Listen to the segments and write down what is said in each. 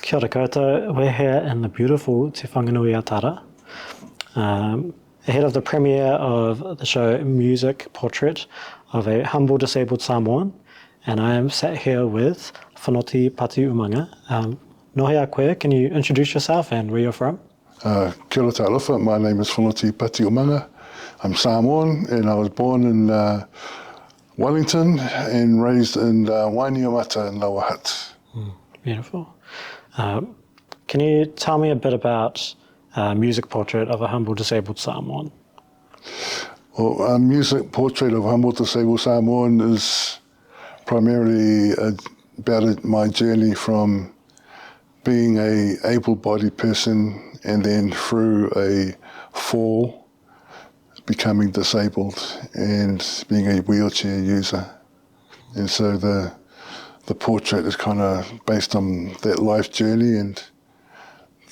Kia ora koutou. We're here in the beautiful Te Whanganui Atara, ahead of the premiere of the show Music Portrait of a Humble Disabled Samoan, and I am sat here with Fonotī, Pati, Umaga. Nohe a koe, can you introduce yourself and where you're from? Kia ora tālofa, my name is Fonotī Pati Umaga. I'm Samoan and I was born in Wellington and raised in Wainiamata in Lower Hutt. Beautiful. Can you tell me a bit about Music Portrait of a Humble Disabled Samoan? Well, Music Portrait of a Humble Disabled Samoan is primarily about my journey from being a able-bodied person and then through a fall, becoming disabled and being a wheelchair user. And so the portrait is kind of based on that life journey and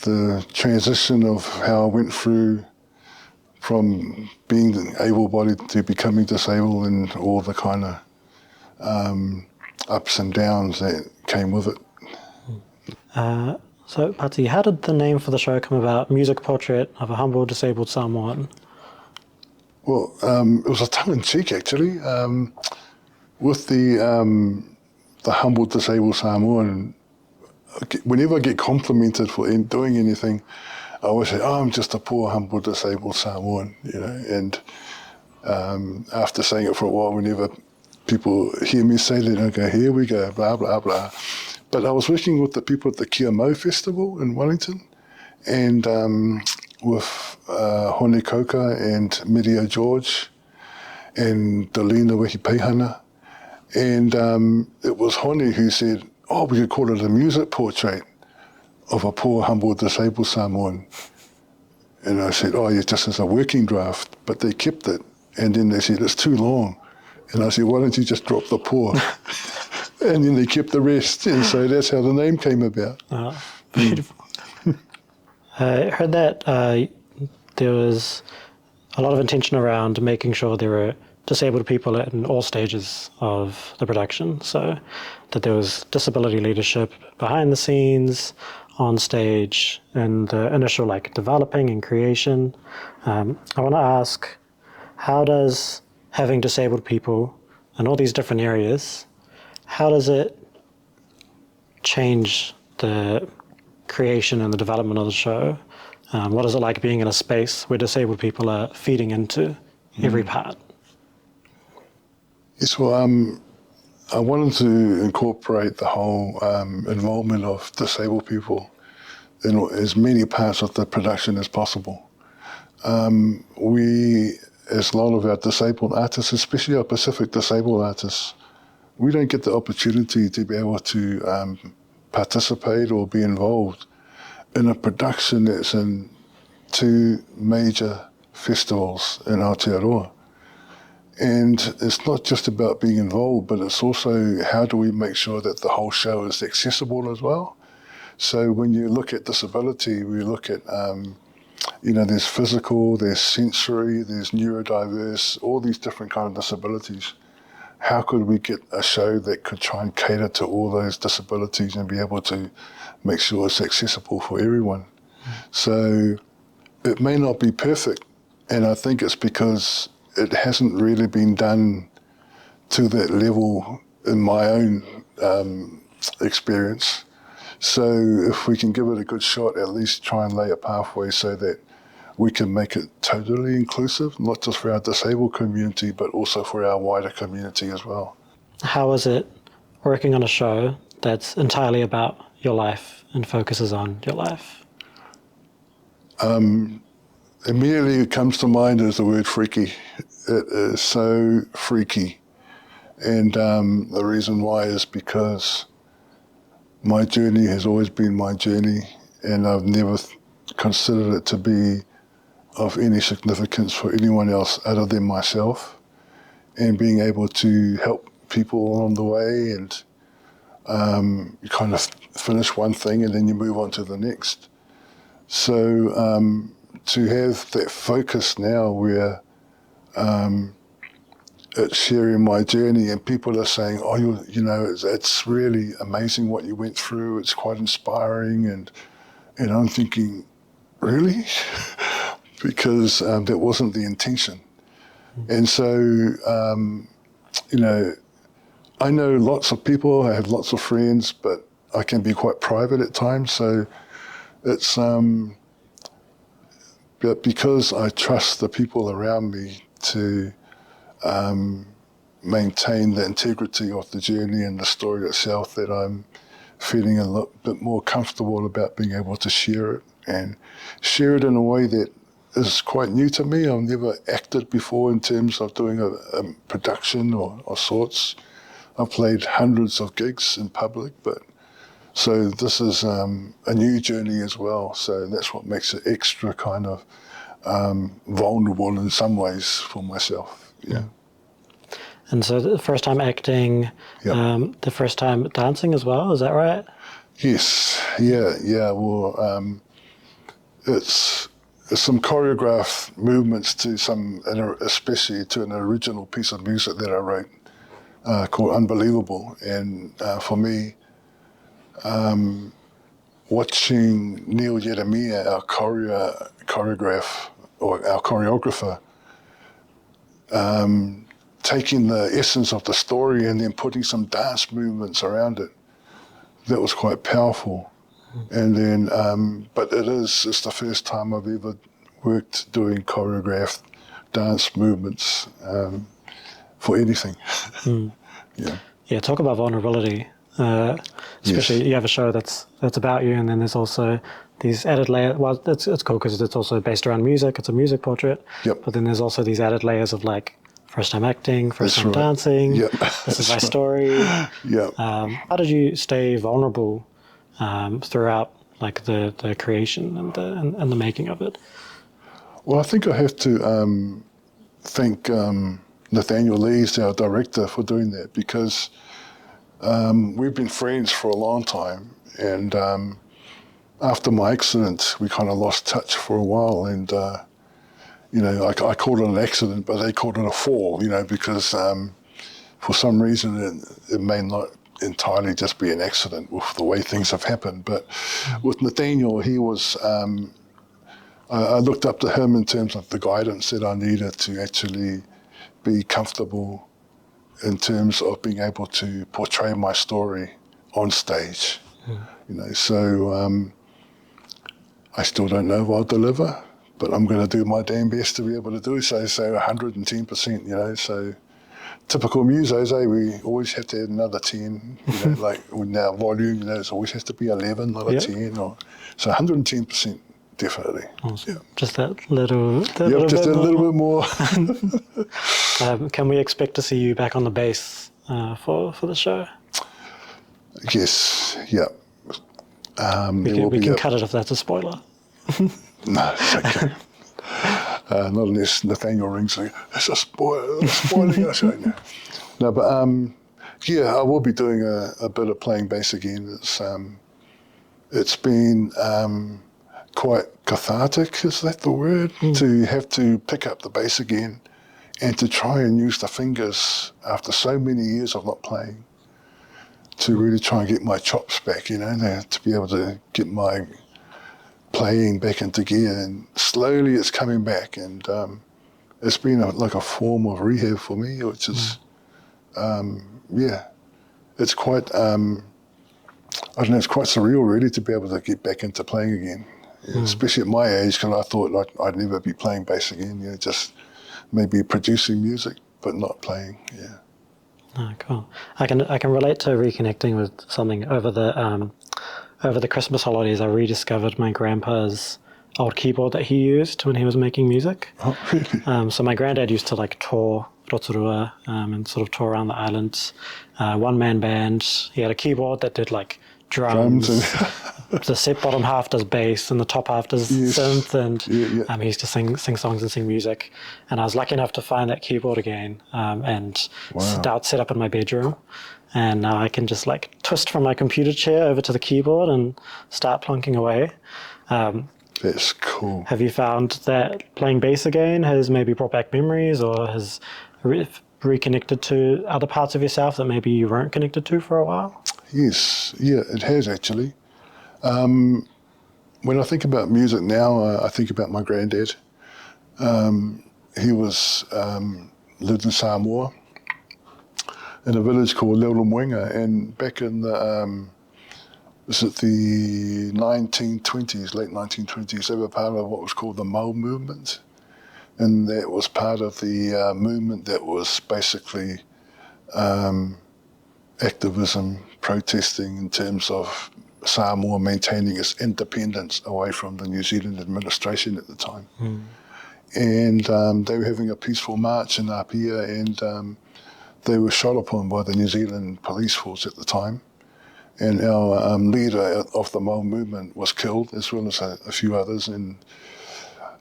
the transition of how I went through from being able-bodied to becoming disabled and all the kind of ups and downs that came with it. So, Pati, how did the name for the show come about, Music Portrait of a Humble Disabled Samoan? Well, it was a tongue-in-cheek, actually. With the Humble Disabled Samoan, whenever I get complimented for doing anything, I always say, I'm just a poor, humble, disabled Samoan, you know. And after saying it for a while, whenever people hear me say that, I go, here we go, blah, blah, blah. But I was working with the people at the Kia Mau Festival in Wellington, and with Hone Koka and Mirio George and Delina Wehipeihana. And it was Hone who said, we could call it a music portrait of a poor, humble, disabled Samoan. And I said, yeah, just as a working draft, but they kept it. And then they said, it's too long. And I said, why don't you just drop the poor? And then they kept the rest. And so that's how the name came about. Beautiful. I heard that there was a lot of intention around making sure there were disabled people in all stages of the production, so that there was disability leadership behind the scenes, on stage, and the initial developing and creation. I want to ask, how does having disabled people in all these different areas, how does it change the creation and the development of the show? What is it like being in a space where disabled people are feeding into every part? Yes, well, I wanted to incorporate the whole involvement of disabled people in as many parts of the production as possible. We, as a lot of our disabled artists, especially our Pacific disabled artists, we don't get the opportunity to be able to participate or be involved in a production that's in 2 major festivals in Aotearoa. And it's not just about being involved, but it's also how do we make sure that the whole show is accessible as well. So when you look at disability, we look at, there's physical, there's sensory, there's neurodiverse, all these different kind of disabilities. How could we get a show that could try and cater to all those disabilities and be able to make sure it's accessible for everyone? So it may not be perfect, and I think it's because it hasn't really been done to that level in my own experience. So if we can give it a good shot, at least try and lay a pathway so that we can make it totally inclusive, not just for our disabled community, but also for our wider community as well. How is it working on a show that's entirely about your life and focuses on your life? Immediately it comes to mind is the word freaky. It is so freaky. And the reason why is because my journey has always been my journey, and I've never considered it to be of any significance for anyone else other than myself. And being able to help people along the way, and you kind of finish one thing and then you move on to the next. So to have that focus now where it's sharing my journey, and people are saying, "Oh, it's really amazing what you went through. It's quite inspiring," and I'm thinking, really, because that wasn't the intention. And so, I know lots of people. I have lots of friends, but I can be quite private at times. So it's but because I trust the people around me to maintain the integrity of the journey and the story itself, that I'm feeling a little bit more comfortable about being able to share it, and share it in a way that is quite new to me. I've never acted before in terms of doing a production or sorts. I've played hundreds of gigs in public, but so this is a new journey as well. So that's what makes it extra kind of vulnerable in some ways for myself. Yeah. And so the first time acting, Yep. the first time dancing as well, is that right? Yes. Yeah. Well, it's some choreographed movements to especially to an original piece of music that I wrote called Unbelievable. And for me, watching Neil Yeremia, our choreographer, taking the essence of the story and then putting some dance movements around it, that was quite powerful. And then, but it's the first time I've ever worked doing choreographed dance movements for anything. Yeah. Yeah, talk about vulnerability. Especially Yes. you have a show that's about you, and then there's also these added layers. Well, it's cool because it's also based around music. It's a music portrait. Yep. But then there's also these added layers of like first time acting, first That's time right. dancing. Yep. This is That's my right. story. Yeah. How did you stay vulnerable throughout like the creation and the making of it? Well, I think I have to thank Nathaniel Lees, our director, for doing that, because we've been friends for a long time, and after my accident, we kind of lost touch for a while, and I called it an accident, but they called it a fall, because for some reason it may not entirely just be an accident with the way things have happened. But with Nathaniel, he was, I looked up to him in terms of the guidance that I needed to actually be comfortable in terms of being able to portray my story on stage. So I still don't know if I'll deliver, but I'm going to do my damn best to be able to do so 110%, so typical musos, we always have to add another 10, like with our volume, it always has to be 11, not a 10, so 110%, definitely. Awesome. Yeah. Just that little Just bit a little bit more. more. Can we expect to see you back on the bass for the show? Yes, yeah. We can cut it if that's a spoiler. No, it's okay. Not unless Nathaniel rings and it's a spoiling us. No, but I will be doing a bit of playing bass again. It's been quite cathartic, is that the word? To have to pick up the bass again and to try and use the fingers after so many years of not playing to really try and get my chops back, to be able to get my playing back into gear, and slowly it's coming back, and it's been like a form of rehab for me, which is, it's quite, I don't know, it's quite surreal really to be able to get back into playing again, especially at my age, because I thought I'd never be playing bass again, just maybe producing music, but not playing, Oh, cool. I can relate to reconnecting with something over the Christmas holidays. I rediscovered my grandpa's old keyboard that he used when he was making music. Oh, really? So my granddad used to like tour Rotorua and sort of tour around the islands. One-man band. He had a keyboard that did like drums. The set bottom half does bass and the top half does synth, and he used to sing songs and sing music. And I was lucky enough to find that keyboard again and set up in my bedroom. And now I can just like twist from my computer chair over to the keyboard and start plunking away. That's cool. Have you found that playing bass again has maybe brought back memories or has reconnected to other parts of yourself that maybe you weren't connected to for a while? Yes, yeah, it has actually. When I think about music now, I think about my granddad. He lived in Samoa, in a village called Umaga, and back in the the 1920s, late 1920s, they were part of what was called the Mau movement, and that was part of the movement that was basically activism, protesting in terms of Samoa maintaining its independence away from the New Zealand administration at the time. And they were having a peaceful march in Apia, and they were shot upon by the New Zealand police force at the time. And our leader of the Mau movement was killed, as well as a few others. And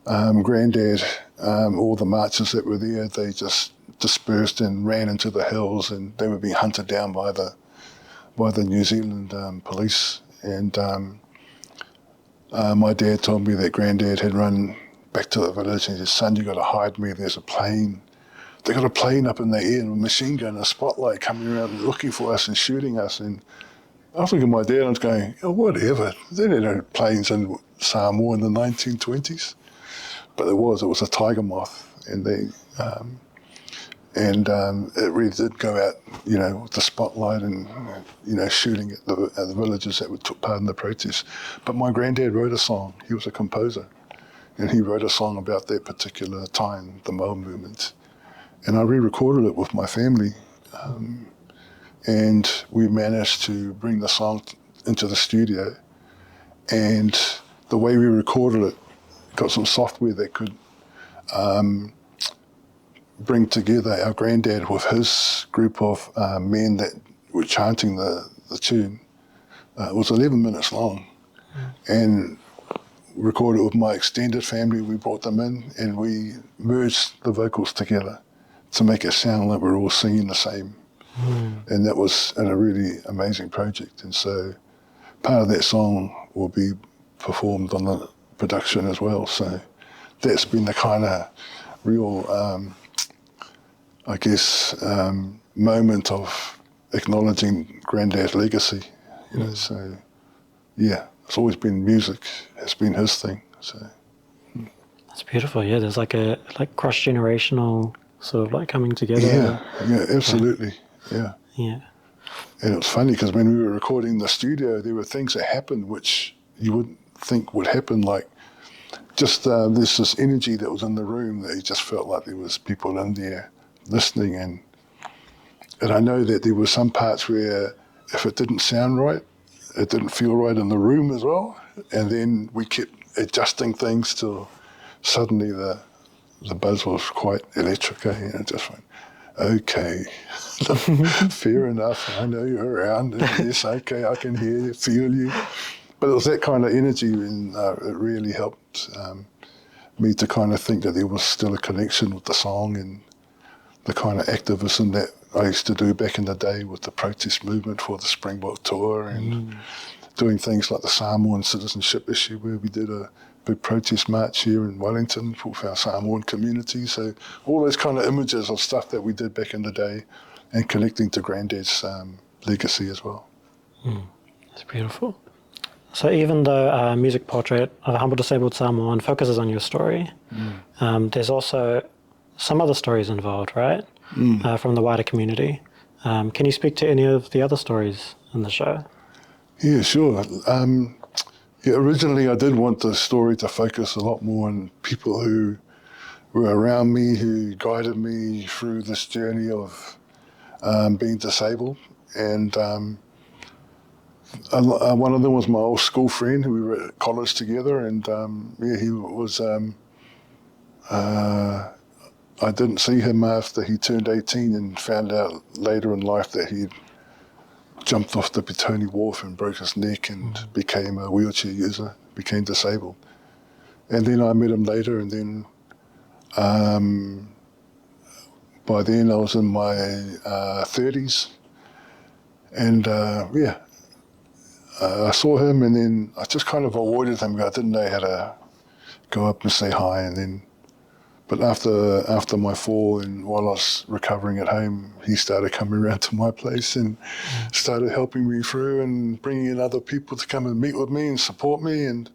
Granddad, all the marchers that were there, they just dispersed and ran into the hills, and they were being hunted down by the New Zealand police. And my dad told me that Granddad had run back to the village and he said, "Son, you got to hide me. There's a plane. They got a plane up in the air and a machine gun, a spotlight coming around and looking for us and shooting us." And I was looking at my dad and I was going, "Oh, whatever. There were no planes in Samoa in the 1920s." But it was a tiger moth, and it really did go out, with the spotlight and shooting at the villagers that took part in the protest. But my granddad wrote a song. He was a composer, and he wrote a song about that particular time, the Mau movement. And I re-recorded it with my family, and we managed to bring the song into the studio. And the way we recorded it, got some software that could bring together our granddad with his group of men that were chanting the tune. It was 11 minutes long, and recorded it with my extended family. We brought them in and we merged the vocals together to make it sound like we're all singing the same. And that was a really amazing project. And so part of that song will be performed on the production as well. So that's been the kind of real, moment of acknowledging Granddad's legacy. So yeah, it's always been music. It's been his thing. So That's beautiful. Yeah, there's like cross-generational sort of coming together. Yeah, absolutely. Yeah. Yeah. And it was funny because when we were recording in the studio, there were things that happened which you wouldn't think would happen. Like just there's this energy that was in the room that you just felt like there was people in there listening. And I know that there were some parts where if it didn't sound right, it didn't feel right in the room as well. And then we kept adjusting things till suddenly the buzz was quite electric, and it just went, okay, fair enough, I know you're around, and yes, okay, I can hear you, feel you. But it was that kind of energy, and it really helped me to kind of think that there was still a connection with the song and the kind of activism that I used to do back in the day with the protest movement for the Springbok tour and doing things like the Samoan citizenship issue, where we did a big protest march here in Wellington for our Samoan community. So all those kind of images of stuff that we did back in the day and connecting to Granddad's legacy as well. That's beautiful. So even though Music Portrait of a Humble Disabled Samoan focuses on your story, there's also some other stories involved, right? From the wider community. Can you speak to any of the other stories in the show? Yeah, sure. Originally I did want the story to focus a lot more on people who were around me, who guided me through this journey of being disabled. And one of them was my old school friend, who we were at college together. And he was, I didn't see him after he turned 18 and found out later in life that he'd jumped off the Petone Wharf and broke his neck and became a wheelchair user, became disabled. And then I met him later, and then by then I was in my 30s. And I saw him, and then I just kind of avoided him. I didn't know how to go up and say hi. And then But after my fall and while I was recovering at home, he started coming around to my place and started helping me through and bringing in other people to come and meet with me and support me. And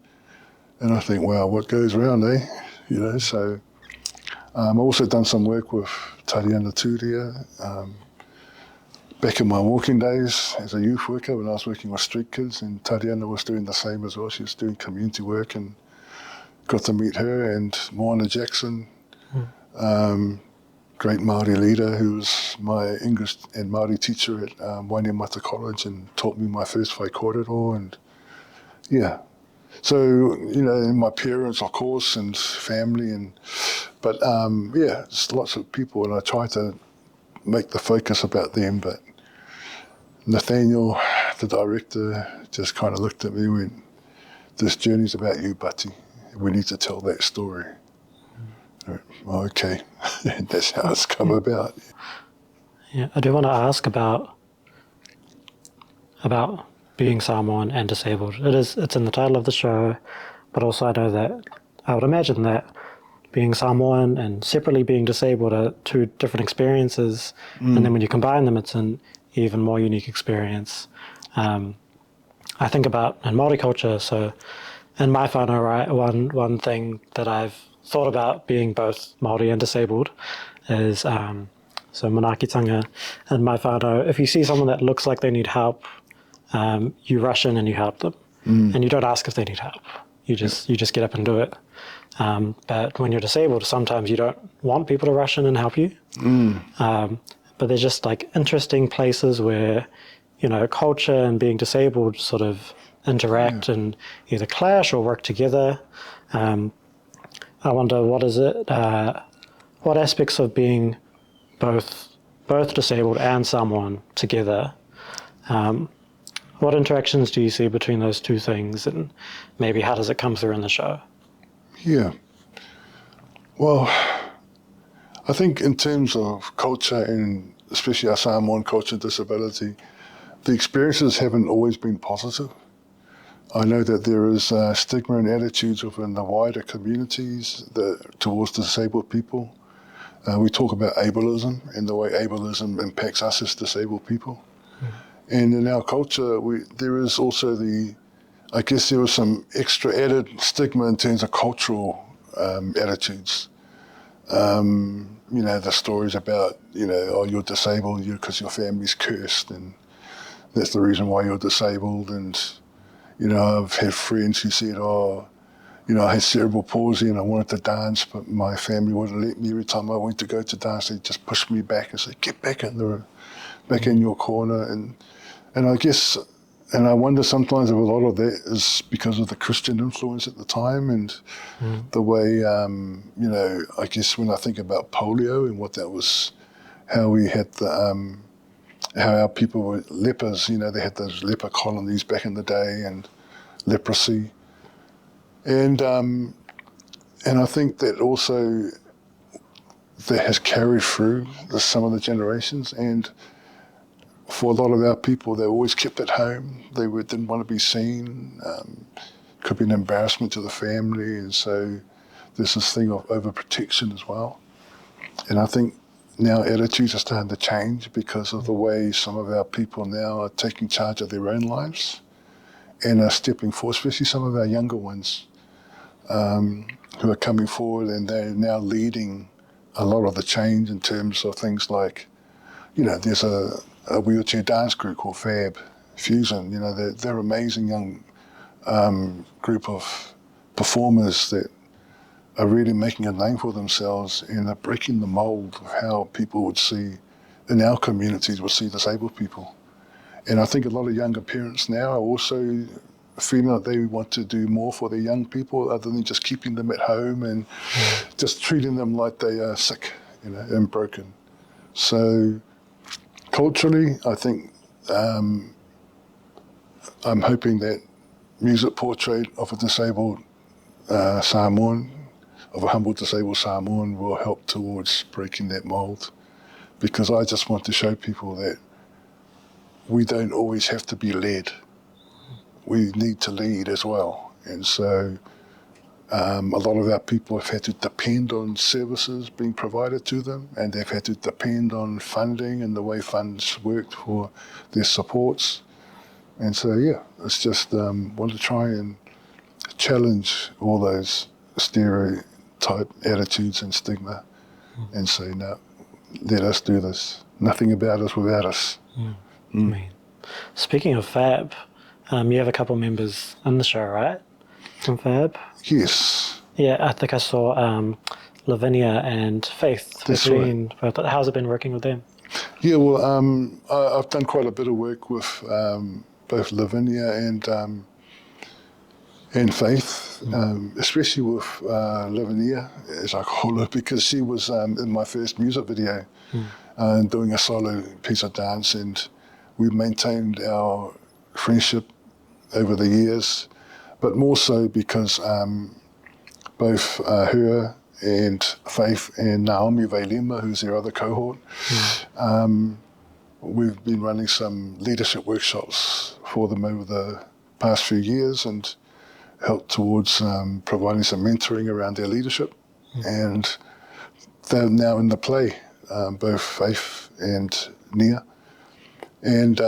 I think, wow, what goes around, eh? So I've also done some work with Tariana Tūria. Back in my walking days as a youth worker when I was working with street kids, and Tariana was doing the same as well. She was doing community work and got to meet her and Moana Jackson, great Māori leader who was my English and Māori teacher at Wainemata College and taught me my first whai kōrero. And so, and my parents, of course, and family, but it's lots of people, and I try to make the focus about them. But Nathaniel, the director, just kind of looked at me and went, "This journey's about you, Pati. We need to tell that story." I went, okay, and that's how it's come about. Yeah, I do want to ask about being Samoan and disabled. It's in the title of the show, but also I know that I would imagine that being Samoan and separately being disabled are two different experiences, and then when you combine them, it's an even more unique experience. I think about in Māori culture, so in my whānau, right, one thing that I've thought about being both Māori and disabled is, so manaakitanga in my whānau, if you see someone that looks like they need help, you rush in and you help them, and you don't ask if they need help. You just get up and do it. But when you're disabled, sometimes you don't want people to rush in and help you. But there's just like interesting places where, culture and being disabled sort of interact and either clash or work together. I wonder, what is it? What aspects of being both disabled and Samoan together? What interactions do you see between those two things, and maybe how does it come through in the show? Yeah. Well, I think in terms of culture and especially our Samoan culture and disability, the experiences haven't always been positive. I know that there is stigma and attitudes within the wider communities towards disabled people. We talk about ableism and the way ableism impacts us as disabled people. And in our culture, there is also I guess there was some extra added stigma in terms of cultural attitudes. The stories about, oh, you're disabled because your family's cursed and that's the reason why you're disabled. And, I've had friends who said, oh, I had cerebral palsy and I wanted to dance, but my family wouldn't let me. Every time I went to go to dance, they'd just push me back and say, get back in your corner. And I guess, and I wonder sometimes if a lot of that is because of the Christian influence at the time and the way, I guess when I think about polio and what that was, how we had how our people were lepers, they had those leper colonies back in the day and leprosy. And I think that also that has carried through some of the generations. And for a lot of our people, they always kept at home. They didn't want to be seen. Could be an embarrassment to the family. And so there's this thing of overprotection as well. And I think now attitudes are starting to change because of the way some of our people now are taking charge of their own lives and are stepping forward, especially some of our younger ones who are coming forward, and they're now leading a lot of the change in terms of things like, there's a wheelchair dance group called Fab Fusion. They're amazing young group of performers that are really making a name for themselves and are breaking the mold of how people would see, in our communities, would see disabled people. And I think a lot of younger parents now are also feeling like they want to do more for their young people other than just keeping them at home and just treating them like they are sick, and broken. So culturally, I think I'm hoping that music portrait of a disabled Samoan, of a humble disabled Samoan, will help towards breaking that mold, because I just want to show people that we don't always have to be led. We need to lead as well. And so A lot of our people have had to depend on services being provided to them, and they've had to depend on funding and the way funds worked for their supports. And so, yeah, it's just want to try and challenge all those stereotype attitudes and stigma and say, no, let us do this. Nothing about us without us. I mean, speaking of Fab, you have a couple members in the show, right? From Fab? Yes. Yeah, I think I saw Lavinia and Faith. That's right. How's it been working with them? Yeah, well, I've done quite a bit of work with both Lavinia and Faith, especially with Lavinia, as I call her, because she was in my first music video doing a solo piece of dance, and we've maintained our friendship over the years, but more so because both her and Faith and Naomi Veilema, who's their other cohort, we've been running some leadership workshops for them over the past few years and helped towards providing some mentoring around their leadership. And they're now in the play, both Faith and Nia. And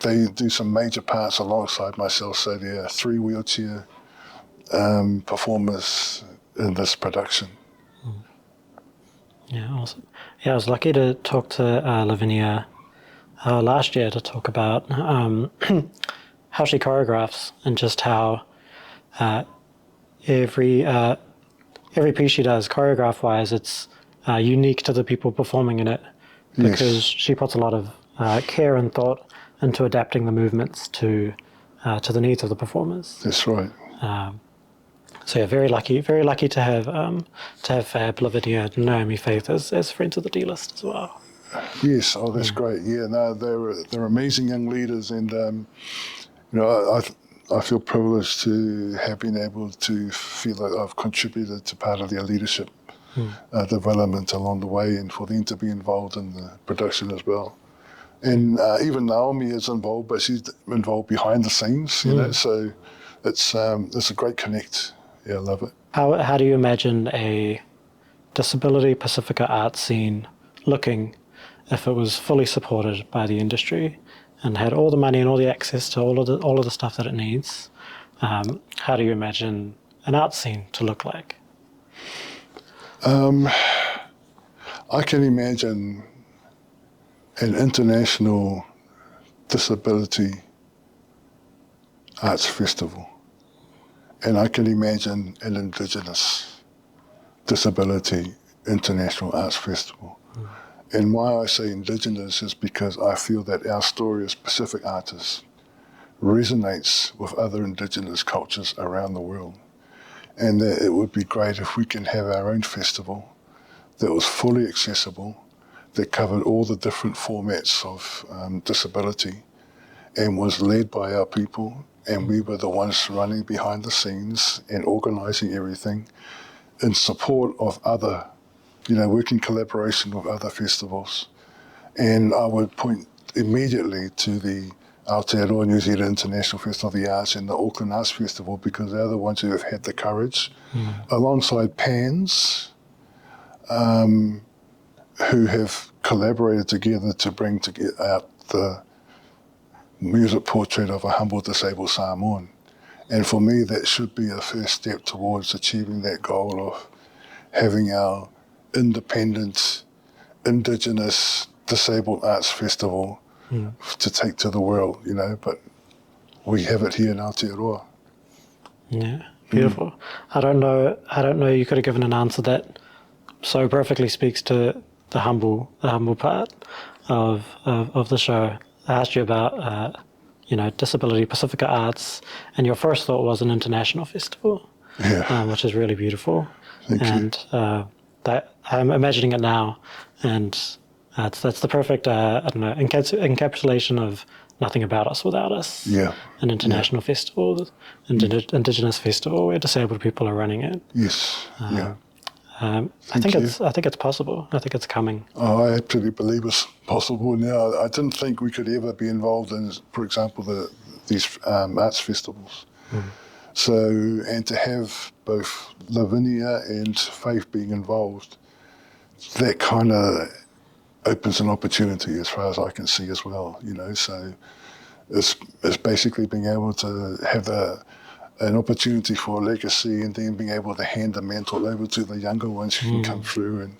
they do some major parts alongside myself, so they're 3 wheelchair performers in this production. Yeah, awesome. Yeah, I was lucky to talk to Lavinia last year to talk about how she choreographs and just how every piece she does choreograph-wise, it's unique to the people performing in it, because she puts a lot of care and thought into adapting the movements to the needs of the performers. That's right. So yeah, very lucky to have Fab, Lavinia, and Naomi, Faith as friends of the D-list as well. Yes, oh, that's great. Yeah, no, they're amazing young leaders, and you know, I feel privileged to have been able to feel that I've contributed to part of their leadership development along the way, and for them to be involved in the production as well. And even Naomi is involved, but she's involved behind the scenes, you know. So it's a great connect. Yeah, I love it. How do you imagine a disability Pacifica art scene looking if it was fully supported by the industry and had all the money and all the access to all of the stuff that it needs? How do you imagine an art scene to look like? I can imagine an international disability arts festival, and I can imagine an Indigenous disability international arts festival. And why I say Indigenous is because I feel that our story as Pacific artists resonates with other Indigenous cultures around the world, and that it would be great if we can have our own festival that was fully accessible, that covered all the different formats of disability and was led by our people, and we were the ones running behind the scenes and organising everything in support of other, working collaboration with other festivals. And I would point immediately to the Aotearoa New Zealand International Festival of the Arts and the Auckland Arts Festival, because they're the ones who have had the courage, alongside PANS, who have collaborated together to bring out the music portrait of a humble disabled Samoan. And for me, that should be a first step towards achieving that goal of having our independent, Indigenous disabled arts festival to take to the world, but we have it here in Aotearoa. Yeah, beautiful. I don't know, you could have given an answer that so perfectly speaks to the humble part of the show. I asked you about disability Pacifica arts, and your first thought was an international festival, which is really beautiful. Thank you. That I'm imagining it now, and that's the perfect encapsulation of nothing about us without us. Yeah, an international festival, Indigenous festival where disabled people are running it. Yes. I think it's possible. I think it's coming. Oh, I absolutely believe it's possible now. I didn't think we could ever be involved in, for example, these arts festivals. So, and to have both Lavinia and Faith being involved, that kind of opens an opportunity as far as I can see as well, you know. So it's basically being able to have an opportunity for a legacy and then being able to hand the mantle over to the younger ones who can come through. And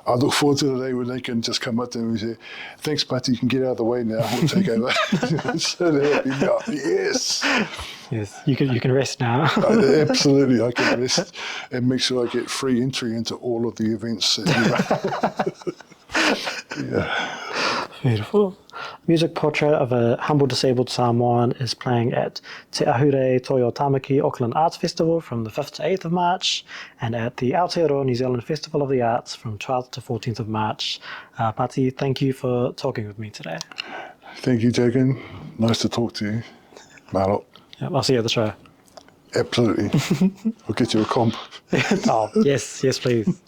I look forward to the day when they can just come up to me and say, thanks, Pati, you can get out of the way now, we'll take over. So that'll be like, yes. Yes, you can rest now. Absolutely, I can rest and make sure I get free entry into all of the events that you run. Yeah. Beautiful. Music Portrait of a Humble Disabled Samoan is playing at Te Ahure Toyo Tamaki Auckland Arts Festival from the 5th to 8th of March, and at the Aotearoa New Zealand Festival of the Arts from 12th to 14th of March. Pati, thank you for talking with me today. Thank you, Jagan. Nice to talk to you. Malo. Yep, I'll see you at the show. Absolutely. I'll get you a comp. Oh, yes, please.